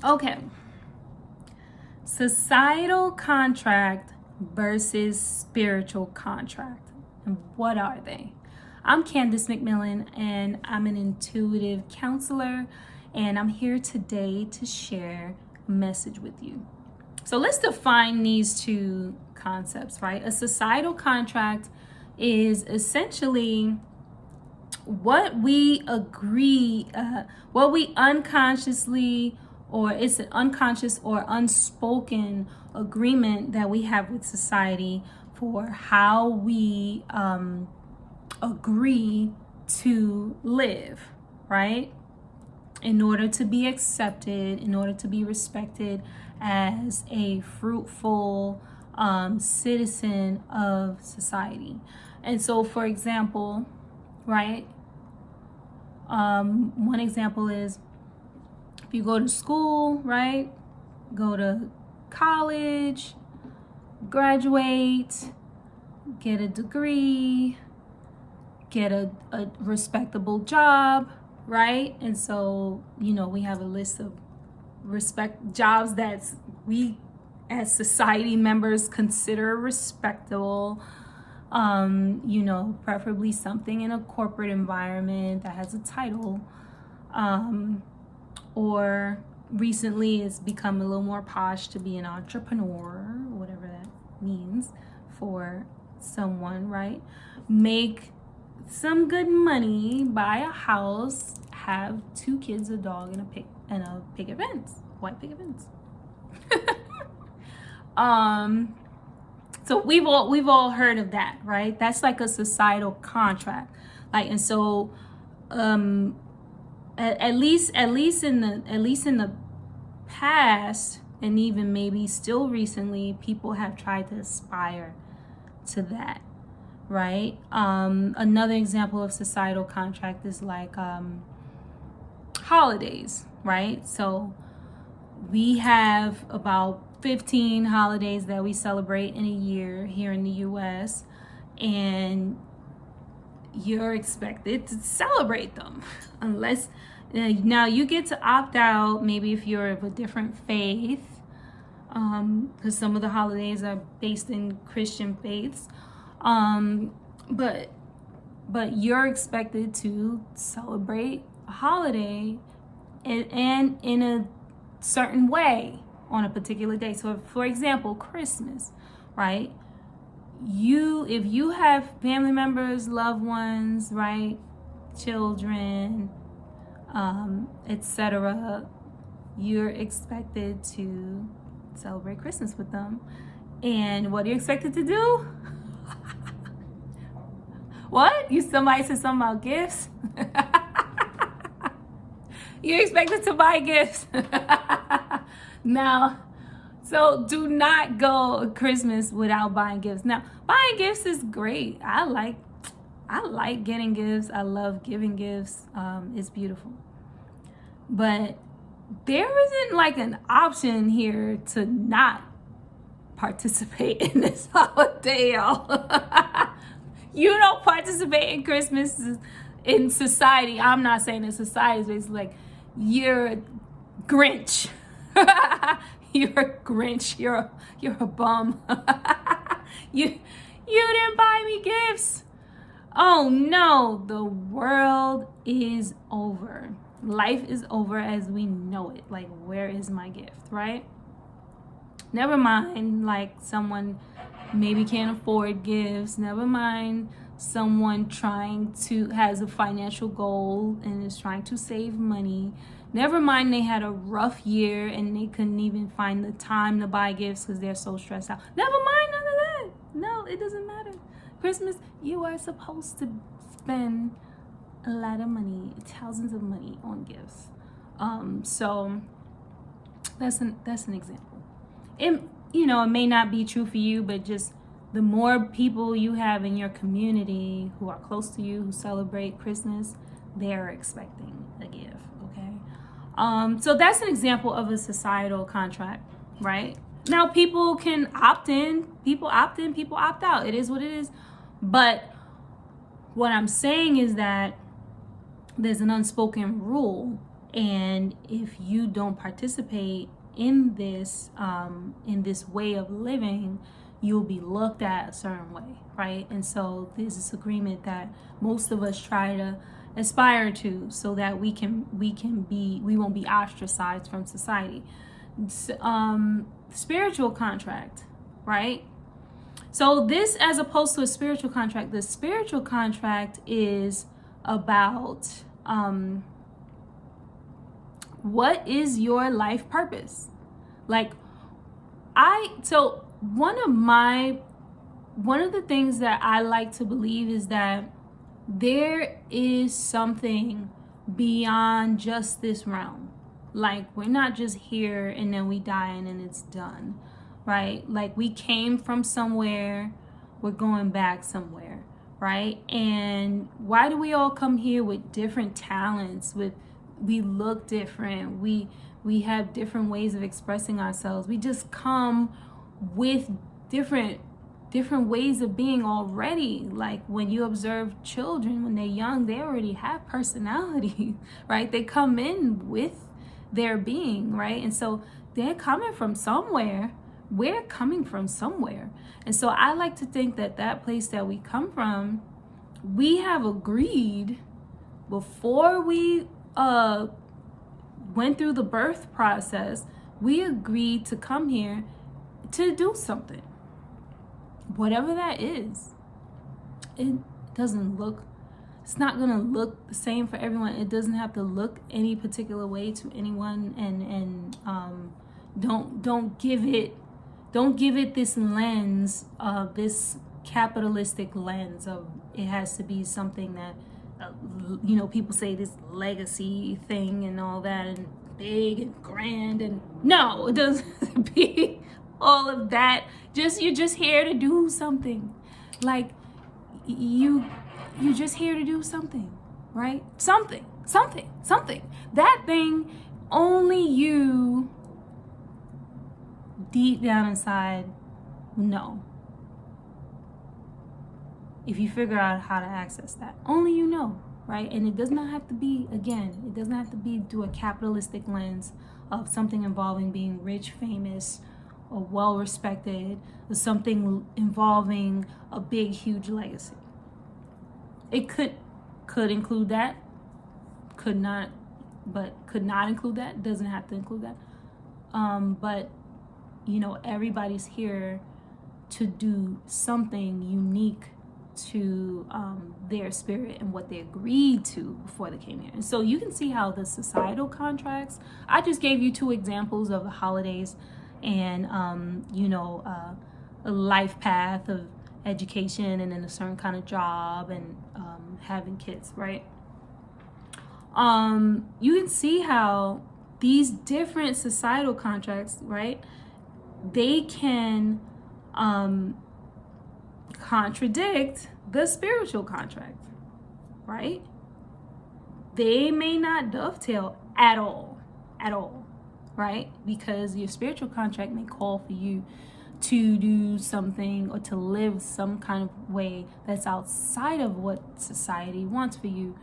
Okay. Societal contract versus spiritual contract. And what are they? I'm Candice McMillian, and I'm an intuitive counselor, and I'm here today to share a message with you. So let's define these two concepts, right? A societal contract is essentially what we agree, what we unconsciously, or it's an unconscious or unspoken agreement that we have with society for how we agree to live, right? In order to be accepted, in order to be respected as a fruitful citizen of society. And so, for example, right? One example is if you go to school, right? Go to college, graduate, get a degree, get a respectable job, right? And so, we have a list of jobs that we as society members consider respectable. Preferably something in a corporate environment that has a title. Or recently it's become a little more posh to be an entrepreneur, whatever that means for someone, right? Make some good money, buy a house, have 2 kids, a dog, and a picket fence, white picket fence. So we've all heard of that, right? That's like a societal contract. And so at least in the past, and even maybe still recently, people have tried to aspire to that, right? Another example of societal contract is like holidays, right? So we have about 15 holidays that we celebrate in a year here in the US, and you're expected to celebrate them unless now you get to opt out, maybe if you're of a different faith, because some of the holidays are based in Christian faiths, but you're expected to celebrate a holiday and in a certain way on a particular day. So for example, Christmas, right? If you have family members, loved ones, right, children, etc., you're expected to celebrate Christmas with them. And what are you expected to do? What? Somebody said something about gifts? You're expected to buy gifts. Now, so do not go Christmas without buying gifts. Now, buying gifts is great. I like getting gifts. I love giving gifts. It's beautiful. But there isn't like an option here to not participate in this holiday, y'all. You don't participate in Christmas in society. I'm not saying in society. It's basically like you're a Grinch. You're a Grinch. You're a bum. You didn't buy me gifts. Oh no, the world is over. Life is over as we know it. Like, where is my gift, right? Never mind, like someone maybe can't afford gifts. Never mind someone has a financial goal and is trying to save money. Never mind they had a rough year and they couldn't even find the time to buy gifts because they're so stressed out. Never mind none of that. No, it doesn't matter. Christmas, you are supposed to spend a lot of money, thousands of money on gifts. So that's an example. It may not be true for you, but just the more people you have in your community who are close to you, who celebrate Christmas, they're expecting a gift, okay? So that's an example of a societal contract, right? Now, people can opt in, people opt out. It is what it is. But what I'm saying is that there's an unspoken rule And if you don't participate in this way of living, you'll be looked at a certain way, right? And so there's this agreement that most of us try to aspire to, so that we won't be ostracized from society. Spiritual contract, right? So this, as opposed to a spiritual contract, the spiritual contract is about what is your life purpose? Like, one of the things that I like to believe is that there is something beyond just this realm. Like, we're not just here and then we die and then it's done, right? Like, we came from somewhere, we're going back somewhere, right? And why do we all come here with different talents? We look different. We have different ways of expressing ourselves. We just come with different ways of being already. Like, when you observe children when they're young, they already have personality, right? They come in with their being, right? And so they're coming from somewhere. We're coming from somewhere. And so I like to think that place that we come from, we have agreed before we went through the birth process, we agreed to come here to do something. Whatever that is. It's not gonna look the same for everyone. It doesn't have to look any particular way to anyone, and don't give it this lens of this capitalistic lens of it has to be something that people say this legacy thing and all that, and big and grand, and no, it doesn't be all of that. You're just here to do something. Like, you're just here to do something, right? Something. That thing, only you deep down inside know. If you figure out how to access that, only you know, right? And it does not have to be, through a capitalistic lens of something involving being rich, famous, or well-respected, or something involving a big, huge legacy. It could include that, could not include that, doesn't have to include that. But everybody's here to do something unique to their spirit and what they agreed to before they came here. And so you can see how the societal contracts, I just gave you 2 examples of the holidays and a life path of education and then a certain kind of job and having kids, right? You can see how these different societal contracts, right, they can contradict the spiritual contract, right? They may not dovetail at all, right? Because your spiritual contract may call for you to do something or to live some kind of way that's outside of what society wants for you,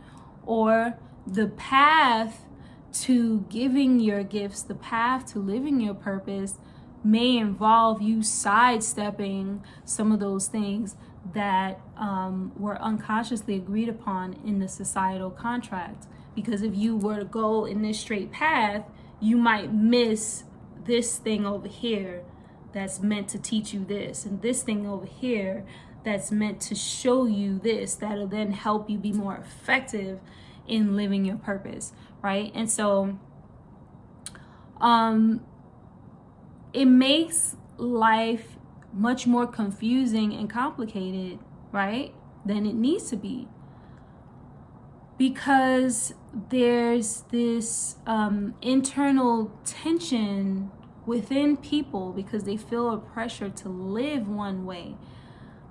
or the path to giving your gifts, the path to living your purpose may involve you sidestepping some of those things that were unconsciously agreed upon in the societal contract. Because if you were to go in this straight path, you might miss this thing over here that's meant to teach you this, and this thing over here that's meant to show you this, that'll then help you be more effective in living your purpose, right? And so it makes life much more confusing and complicated, right, than it needs to be, because there's this internal tension within people because they feel a pressure to live one way,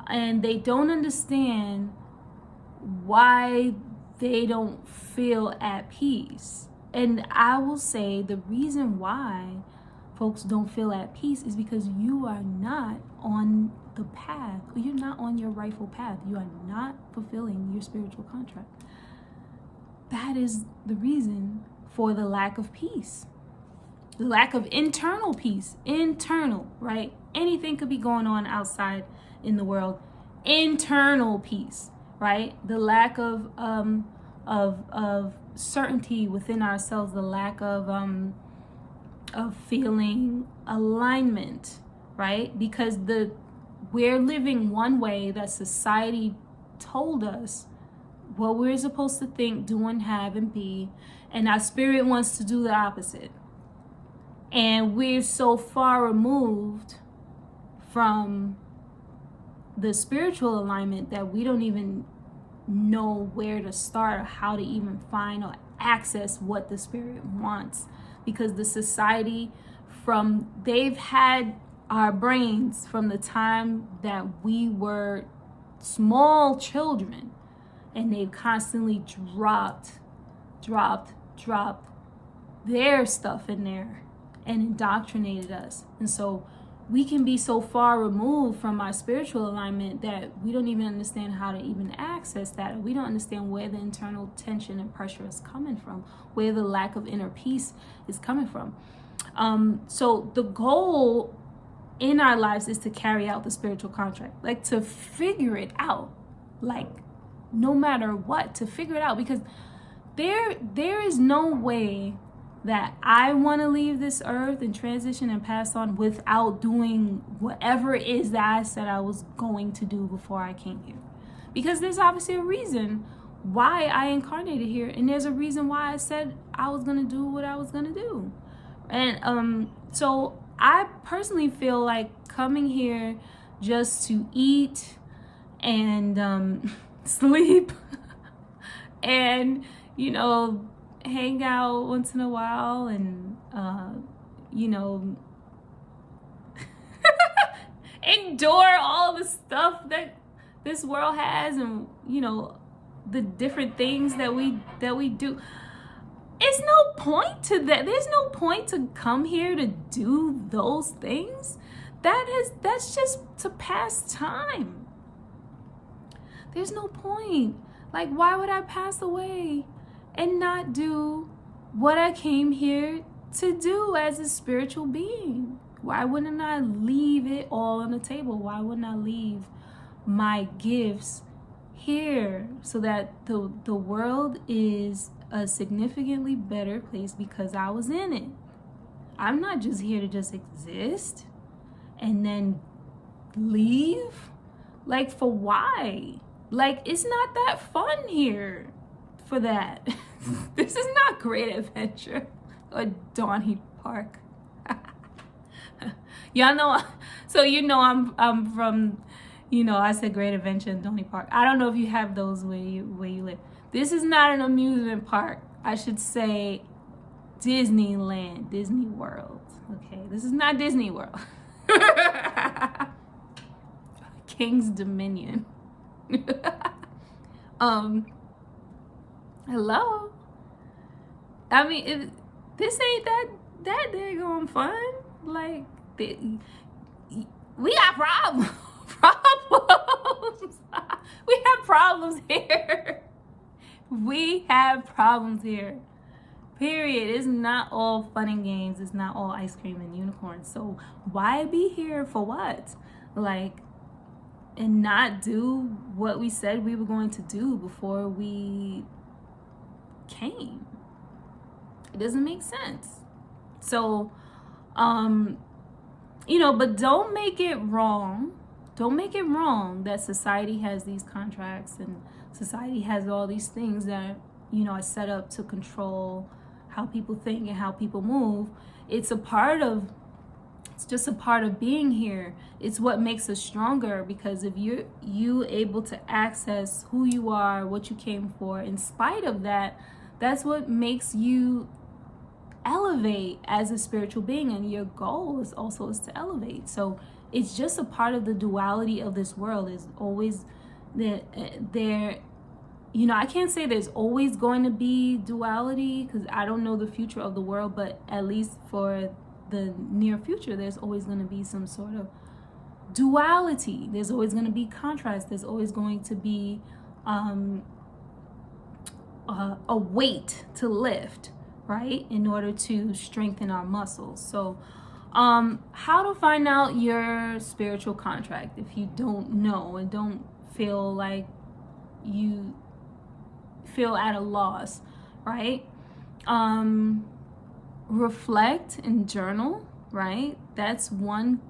and they don't understand why they don't feel at peace. And I will say the reason why folks don't feel at peace is because you are not on the path, or you're not on your rightful path. You are not fulfilling your spiritual contract. That is the reason for the lack of peace, the lack of internal peace, right? Anything could be going on outside in the world. Internal peace, right? The lack of certainty within ourselves, the lack of feeling alignment, right? Because we're living one way that society told us what we're supposed to think, do, and have, and be, and our spirit wants to do the opposite. And we're so far removed from the spiritual alignment that we don't even know where to start or how to even find or access what the spirit wants, because the society they've had our brains from the time that we were small children, and they've constantly dropped their stuff in there and indoctrinated us. And so we can be so far removed from our spiritual alignment that we don't even understand how to even access that. We don't understand where the internal tension and pressure is coming from, where the lack of inner peace is coming from. So the goal in our lives is to carry out the spiritual contract, like to figure it out, like no matter what, to figure it out, because there is no way that I want to leave this earth and transition and pass on without doing whatever it is that I said I was going to do before I came here. Because there's obviously a reason why I incarnated here, and there's a reason why I said I was going to do what I was going to do. And so I personally feel like coming here just to eat and sleep and, hang out once in a while and, endure all the stuff that this world has and, the different things that we do. It's no point to that. There's no point to come here to do those things. That's just to pass time. There's no point. Like, why would I pass away and not do what I came here to do as a spiritual being? Why wouldn't I leave it all on the table? Why wouldn't I leave my gifts here so that the world is a significantly better place because I was in it? I'm not just here to just exist and then leave. Like, for why? Like, it's not that fun here for that. This is not Great Adventure or Donny Park. Y'all know, so I'm from, I said Great Adventure and Donny Park. I don't know if you have those where you live. This is not an amusement park. I should say Disneyland, Disney World. Okay, this is not Disney World. King's Dominion. Hello. I mean, this ain't that daggone fun. Like, we got problems. We have problems here. We have problems here. Period. It's not all fun and games. It's not all ice cream and unicorns. So why be here for what? Like, and not do what we said we were going to do before we came. It doesn't make sense. So, but don't make it wrong. Don't make it wrong that society has these contracts and society has all these things that, are set up to control how people think and how people move. It's just a part of being here. It's what makes us stronger, because if you able to access who you are, what you came for, in spite of that, that's what makes you elevate as a spiritual being, and your goal is to elevate. So it's just a part of the duality of this world. Is always there. I can't say there's always going to be duality, because I don't know the future of the world, but at least for the near future, there's always going to be some sort of duality. There's always going to be contrast. There's always going to be a weight to lift, right? In order to strengthen our muscles. So how to find out your spiritual contract if you don't know and don't feel like you feel at a loss, right? Reflect and journal, right? That's one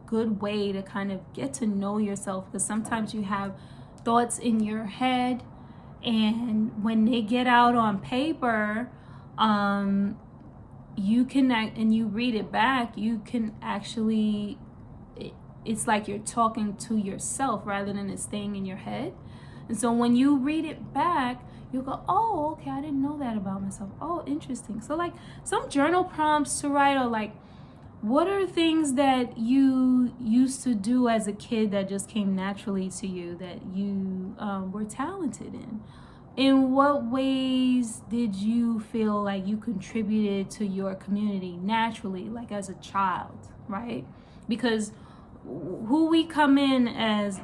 good way to kind of get to know yourself, because sometimes you have thoughts in your head, and when they get out on paper, you can and you read it back, you can actually, it's like you're talking to yourself rather than it staying in your head. And so when you read it back, you go, oh, okay, I didn't know that about myself. Oh, interesting. So like some journal prompts to write are like, what are things that you used to do as a kid that just came naturally to you, that you were talented in? In what ways did you feel like you contributed to your community naturally, like as a child, right? Because who we come in as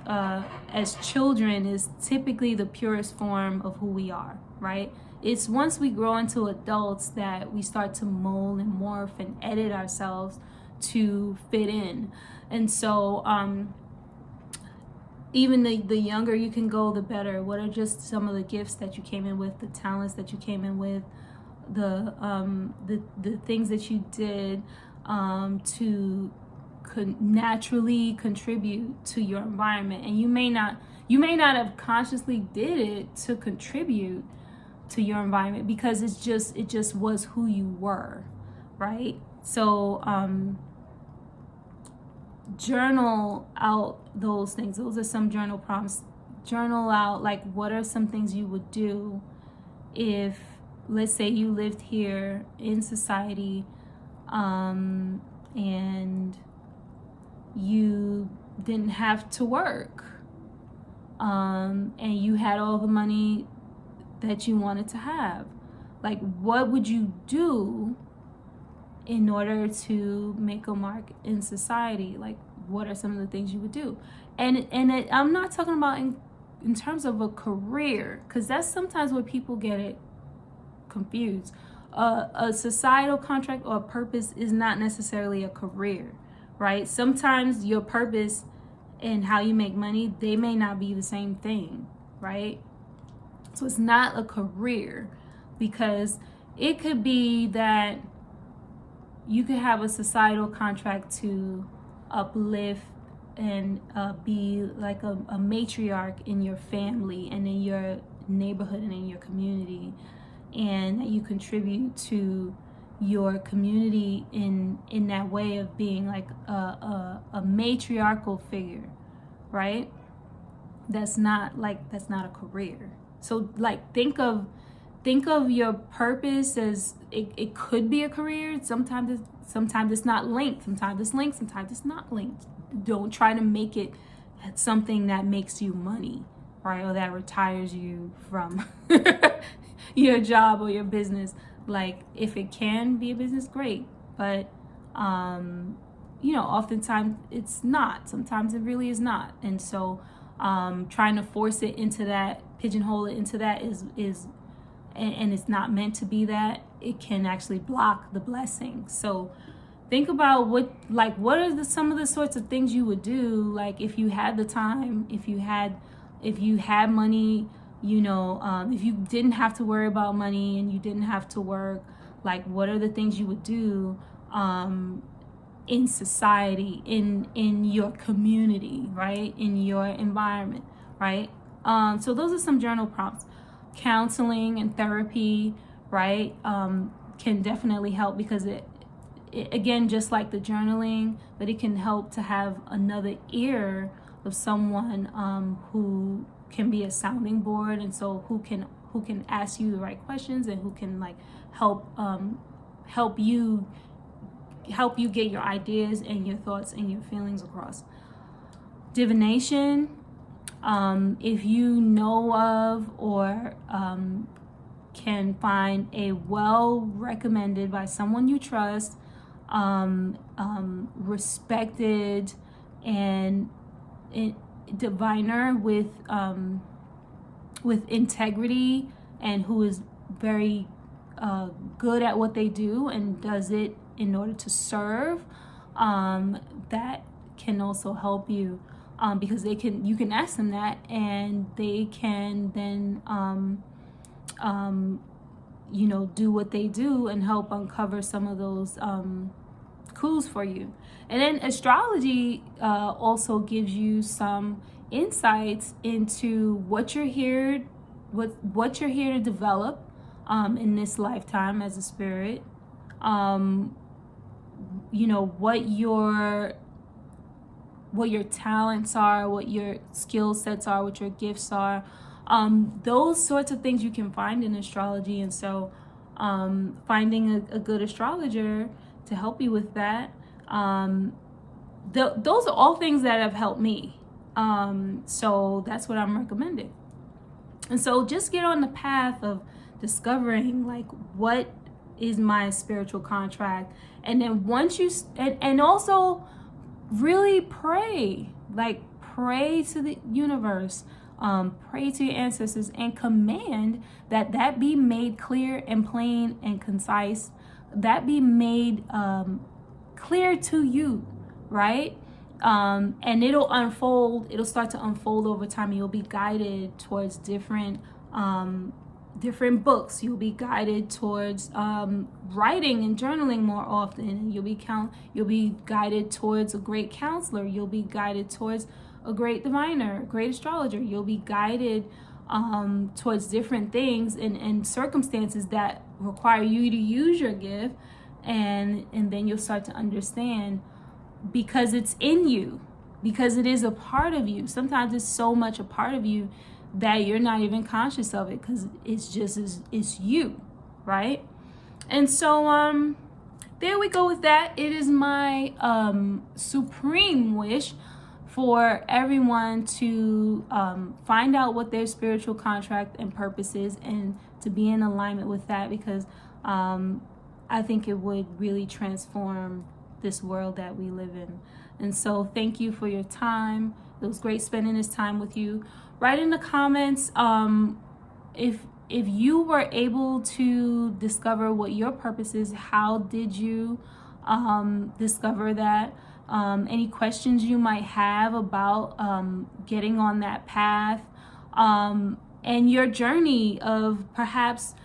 children is typically the purest form of who we are, right? It's once we grow into adults that we start to mold and morph and edit ourselves to fit in. And so even the younger you can go, the better. What are just some of the gifts that you came in with, the talents that you came in with, the things that you did to naturally contribute to your environment? And you may not have consciously did it to contribute to your environment, because it just was who you were, right? So journal out those things. Those are some journal prompts. Journal out, like, what are some things you would do if, let's say, you lived here in society and you didn't have to work, and you had all the money that you wanted to have. Like, what would you do in order to make a mark in society? Like, what are some of the things you would do? And I'm not talking about in terms of a career, because that's sometimes where people get it confused. A societal contract or a purpose is not necessarily a career, right? Sometimes your purpose and how you make money, they may not be the same thing, right? So it's not a career, because it could be that you could have a societal contract to uplift and be like a matriarch in your family and in your neighborhood and in your community, and that you contribute to your community in that way of being like a matriarchal figure, right? That's not a career. So like think of your purpose as it could be a career. Sometimes it's not linked. Sometimes it's linked. Sometimes it's not linked. Don't try to make it something that makes you money, right? Or that retires you from your job or your business. Like, if it can be a business, great. But oftentimes it's not. Sometimes it really is not. And so trying to force it into that, pigeonhole it into that is and it's not meant to be that, it can actually block the blessing. So think about what are some of the sorts of things you would do, like if you had the time, if you had money, if you didn't have to worry about money and you didn't have to work, like what are the things you would do in society, in your community, right? In your environment, right? So those are some journal prompts. Counseling and therapy, right, can definitely help, because it again, just like the journaling, but it can help to have another ear of someone who can be a sounding board, and so who can ask you the right questions, and who can like help you get your ideas and your thoughts and your feelings across. Divination, if you know of or can find a well recommended by someone you trust, respected and diviner with integrity, and who is very good at what they do and does it in order to serve, that can also help you, because you can ask them that, and they can then do what they do and help uncover some of those clues for you. And then astrology also gives you some insights into what you're here to develop in this lifetime as a spirit. What your talents are, what your skill sets are, what your gifts are. Those sorts of things you can find in astrology. And so finding a good astrologer to help you with that, those are all things that have helped me. So that's what I'm recommending. And so just get on the path of discovering, like, what is my spiritual contract. And then once you, and also really pray, like pray to the universe, pray to your ancestors, and command that be made clear and plain and concise, that be made clear to you, right? And it'll start to unfold over time, and you'll be guided towards different books. You'll be guided towards writing and journaling more often. You'll be guided towards a great counselor. You'll be guided towards a great diviner, a great astrologer. You'll be guided towards different things and circumstances that require you to use your gift, and then you'll start to understand, because it's in you, because it is a part of you. Sometimes it's so much a part of you that you're not even conscious of it, because it's you, right? And so there we go with that. It is my supreme wish for everyone to find out what their spiritual contract and purpose is, and to be in alignment with that, because I think it would really transform this world that we live in. And so thank you for your time. It was great spending this time with you. Write in the comments if you were able to discover what your purpose is. How did you discover that? Any questions you might have about getting on that path, and your journey of perhaps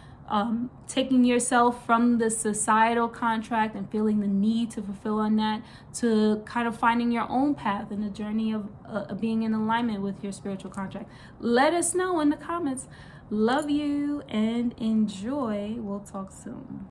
taking yourself from the societal contract and feeling the need to fulfill on that, to kind of finding your own path and the journey of being in alignment with your spiritual contract. Let us know in the comments. Love you and enjoy. We'll talk soon.